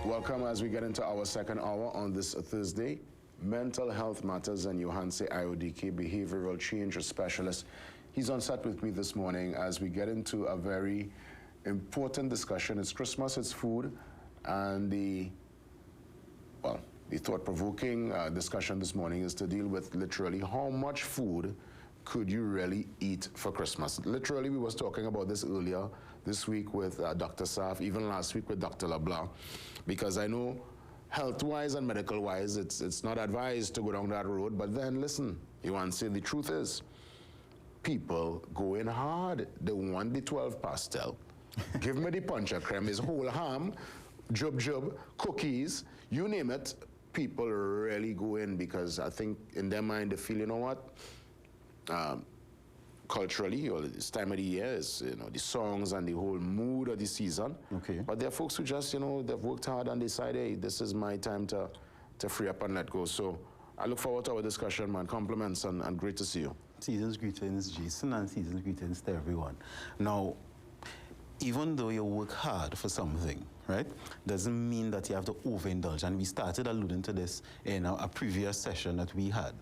Welcome as we get into our second hour on this Thursday. Mental health matters, and Johanse IODK, behavioral change specialist. He's on set with me this morning as we get into a very important discussion. It's Christmas, it's food, and the thought-provoking discussion this morning is to deal with literally how much food could you really eat for Christmas. Literally, we was talking about this earlier this week with Dr. Saf, even last week with Dr. LeBlanc, because I know health-wise and medical-wise, it's not advised to go down that road, but then listen, you want to say the truth is, people going hard. They want the 12 pastel. Give me the puncher creme, is whole ham, jub, cookies, you name it. People really go in because I think in their mind they feel, you know what, culturally, or this time of the year is, you know, the songs and the whole mood of the season. Okay. But there are folks who just, you know, they've worked hard and decide, hey, this is my time to free up and let go. So I look forward to our discussion, man. Compliments and great to see you. Season's greetings, Jason, and season's greetings to everyone. Now, even though you work hard for something, right, doesn't mean that you have to overindulge. And we started alluding to this in a previous session that we had,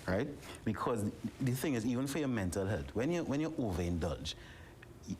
right? Because the thing is, even for your mental health, when you overindulge,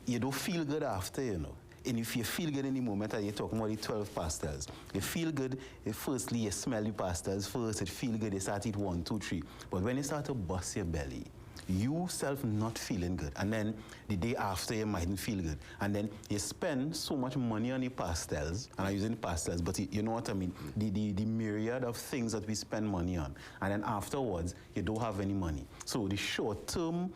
you don't feel good after, you know. And if you feel good in the moment, and you're talking about the 12 pastels, you feel good, firstly, you smell the pastels first, it feel good, you start to eat 1, 2, 3. But when you start to bust your belly, you self not feeling good, and then the day after you mightn't feel good, and then you spend so much money on the pastels, and I'm using pastels, but you know what I mean, the myriad of things that we spend money on, and then afterwards you don't have any money. So the short-term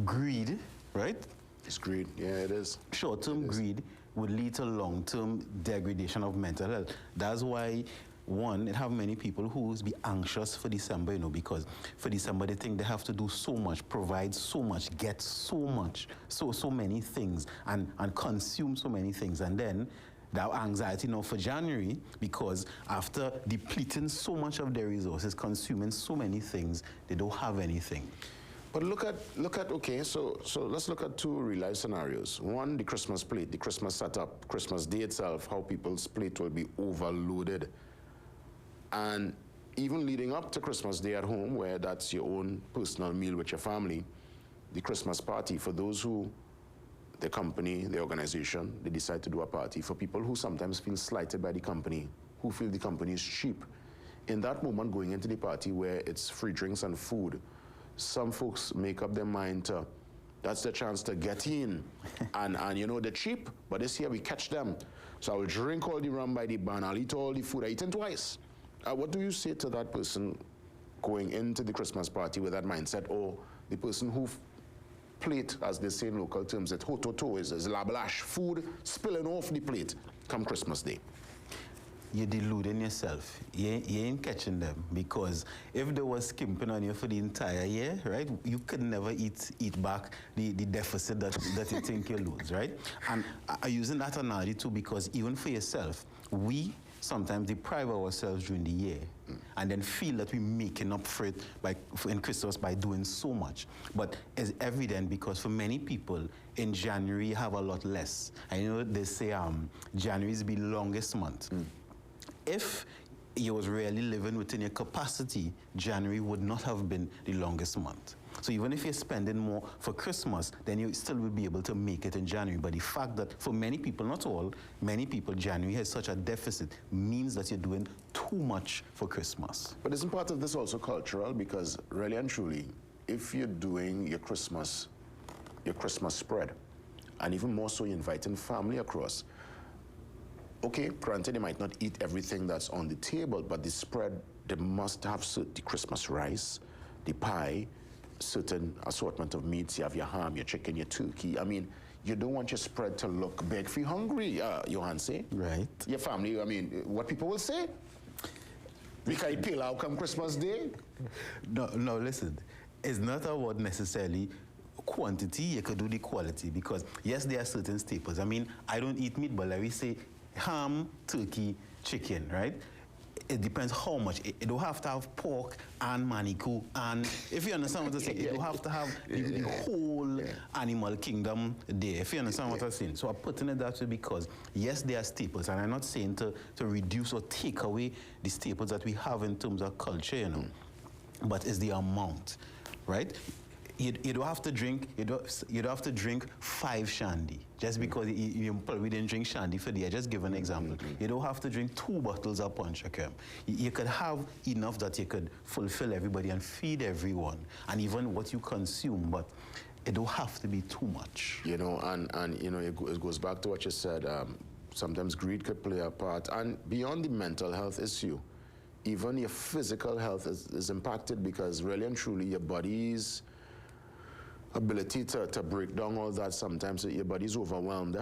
greed, right? It's greed, yeah, it is. Short-term greed would lead to long-term degradation of mental health. That's why, one, it have many people who be anxious for December, you know, because for December they think they have to do so much, provide so much, get so much, so many things, and consume so many things. And then that anxiety now for January, because after depleting so much of their resources, consuming so many things, they don't have anything. But look at okay, so let's look at two real-life scenarios. One, the Christmas plate, the Christmas setup, Christmas day itself, how people's plate will be overloaded. And even leading up to Christmas Day at home, where that's your own personal meal with your family, the Christmas party, for those who, the company, the organization, they decide to do a party, for people who sometimes feel slighted by the company, who feel the company is cheap. In that moment, going into the party where it's free drinks and food, some folks make up their mind to, that's the chance to get in. and you know, they're cheap, but this year we catch them. So I will drink all the rum by the ban, I'll eat all the food, I eat it twice. What do you say to that person going into the Christmas party with that mindset, or the person who plate, as they say in local terms, that ho-to-to is lablash, food spilling off the plate come Christmas Day? You're deluding yourself. You ain't catching them, because if they were skimping on you for the entire year, right, you could never eat back the deficit that you think you lose, right? And I'm using that analogy too, because even for yourself, we sometimes deprive ourselves during the year and then feel that we're making up for it in Christmas by doing so much. But it's evident because for many people, in January, you have a lot less. I know they say January is the longest month. If you was really living within your capacity, January would not have been the longest month. So even if you're spending more for Christmas, then you still will be able to make it in January. But the fact that for many people, not all, many people, January has such a deficit means that you're doing too much for Christmas. But isn't part of this also cultural? Because really and truly, if you're doing your Christmas spread, and even more so, you're inviting family across, okay, granted, they might not eat everything that's on the table, but the spread, they must have the Christmas rice, the pie, certain assortment of meats. You have your ham, your chicken, your turkey. I mean, you don't want your spread to look big for you hungry, Johanse. Right. Your family, I mean, what people will say? We can peel out come Christmas Day? No, listen. It's not about necessarily quantity, you could do the quality, because yes, there are certain staples. I mean, I don't eat meat, but let me say ham, turkey, chicken, right? it depends how much. It don't have to have pork and maniku, and if you understand what I'm saying, it don't have to have the whole animal kingdom there, if you understand what I'm saying. So I'm putting it that way because, yes, they are staples, and I'm not saying to reduce or take away the staples that we have in terms of culture, you know, but it's the amount, right? You don't have to drink. You don't have to drink 5 shandy just because you probably didn't drink shandy for the year. Just give an example. You don't have to drink 2 bottles of punch creme. You could have enough that you could fulfill everybody and feed everyone, and even what you consume. But it don't have to be too much. You know, and you know, it goes back to what you said. Sometimes greed could play a part, and beyond the mental health issue, even your physical health is impacted because really and truly your body's ability to break down all that, sometimes your body's overwhelmed.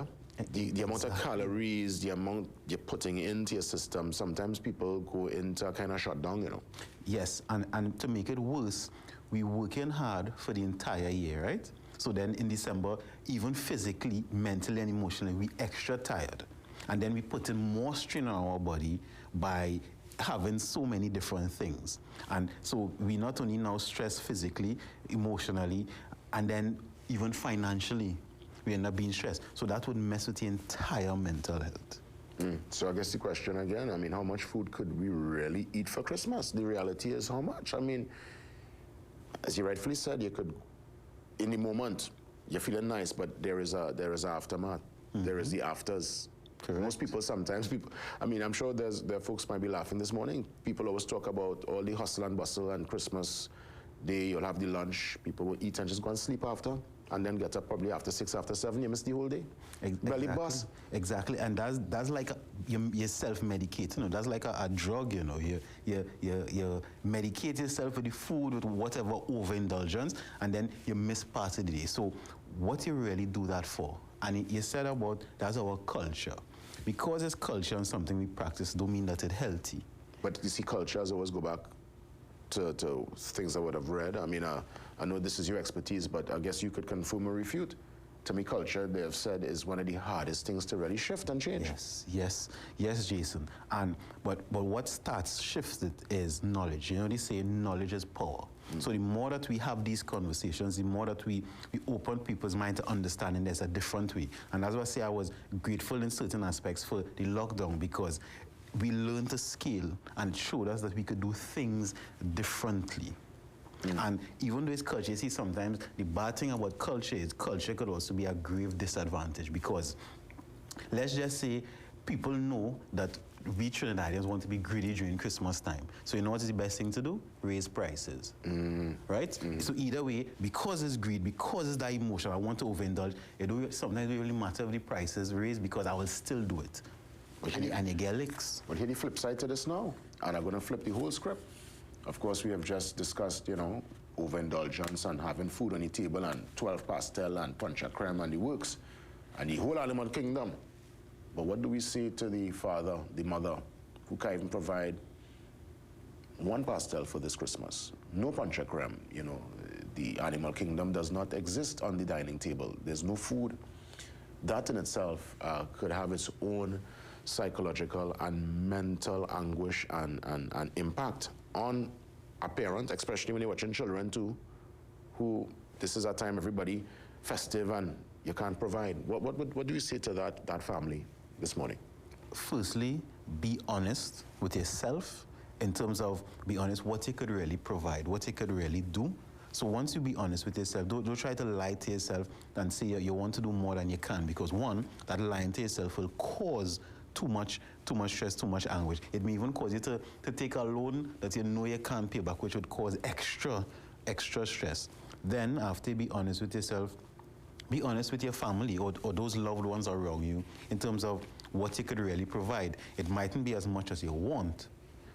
The amount of calories, the amount you're putting into your system, sometimes people go into a kind of shutdown, you know. Yes, and to make it worse, we're working hard for the entire year, right? So then in December, even physically, mentally, and emotionally, we're extra tired. And then we put in more strain on our body by having so many different things. And so we not only now stress physically, emotionally, and then even financially, we end up being stressed. So that would mess with the entire mental health. So I guess the question again, I mean, how much food could we really eat for Christmas? The reality is how much? I mean, as you rightfully said, you could, in the moment, you're feeling nice, but there is a aftermath. There is the afters. Correct. Most people, sometimes people, I mean, I'm sure there are folks might be laughing this morning. People always talk about all the hustle and bustle and Christmas Day, you'll have the lunch, people will eat and just go and sleep after, and then get up probably after 6, after 7, you miss the whole day. Belly bust. Exactly, and that's like you self-medicate, you know, that's like a drug, you know, you medicate yourself with the food, with whatever overindulgence, and then you miss part of the day. So what you really do that for? And you said about, that's our culture. Because it's culture and something we practice, don't mean that it's healthy. But you see, cultures always go back to things I would have read. I mean, I know this is your expertise, but I guess you could confirm or refute. To me, culture, they have said, is one of the hardest things to really shift and change. Yes, Jason. But what shifts it is knowledge. You know, they say knowledge is power. So the more that we have these conversations, the more that we open people's mind to understanding there's a different way. And that's why I say I was grateful in certain aspects for the lockdown, because we learned to scale and showed us that we could do things differently. And even though it's culture, you see, sometimes the bad thing about culture is culture could also be a grave disadvantage, because let's just say people know that we Trinidadians want to be greedy during Christmas time. So you know what is the best thing to do? Raise prices, right? So either way, because it's greed, because it's that emotion, I want to overindulge, sometimes it don't really matter if the price is raised, because I will still do it. And you get licks. Well, here the flip side to this now, and I'm going to flip the whole script. Of course, we have just discussed, you know, overindulgence and having food on the table and 12 pastel and punch creme and the works and the whole animal kingdom. But what do we say to the father, the mother, who can't even provide 1 pastel for this Christmas? No punch creme, you know, the animal kingdom does not exist on the dining table. There's no food. That in itself could have its own psychological and mental anguish and impact on a parent, especially when you're watching children too, who this is a time everybody festive and you can't provide. What do you say to that family this morning? Firstly, be honest with yourself in terms of be honest what you could really provide, what you could really do. So once you be honest with yourself, don't try to lie to yourself and say you want to do more than you can, because one, that lying to yourself will cause too much stress, too much anguish. It may even cause you to take a loan that you know you can't pay back, which would cause extra stress. Then after you be honest with yourself, be honest with your family or those loved ones around you in terms of what you could really provide. It mightn't be as much as you want,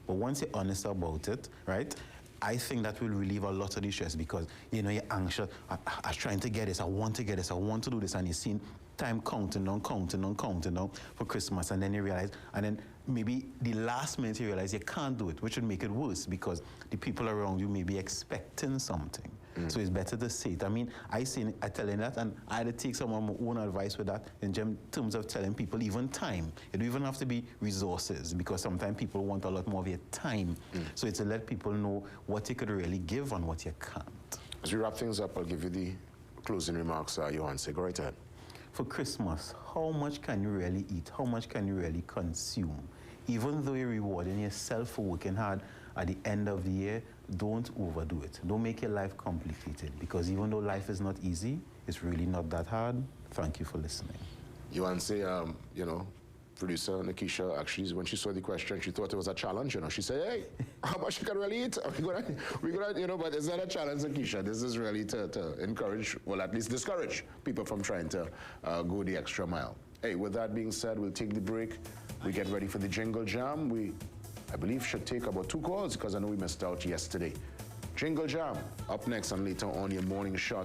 but once you're honest about it, right, I think that will relieve a lot of the stress, because, you know, you're anxious. I'm trying to get this. I want to get this. I want to do this. And you're seeing time counting down for Christmas. And then you realize, and then maybe the last minute you realize you can't do it, which would make it worse, because the people around you may be expecting something. So it's better to say it. I mean, I tell you that, and I had to take some of my own advice with that in terms of telling people even time. It don't even have to be resources, because sometimes people want a lot more of your time. So it's to let people know what you could really give and what you can't. As we wrap things up, I'll give you the closing remarks, Johan. Say, go right ahead. For Christmas, how much can you really eat? How much can you really consume? Even though you're rewarding yourself for working hard, at the end of the year, don't overdo it. Don't make your life complicated, because even though life is not easy, it's really not that hard. Thank you for listening. Johan, say, you know, producer Nikisha, actually, when she saw the question, she thought it was a challenge, you know. She said, hey, how much you can really eat? We're gonna, you know, but it's not a challenge, Nikisha. This is really to encourage, well, at least discourage people from trying to go the extra mile. Hey, with that being said, we'll take the break. We get ready for the Jingle Jam. I believe, should take about 2 calls, because I know we missed out yesterday. Jingle Jam, up next and later on your morning shot.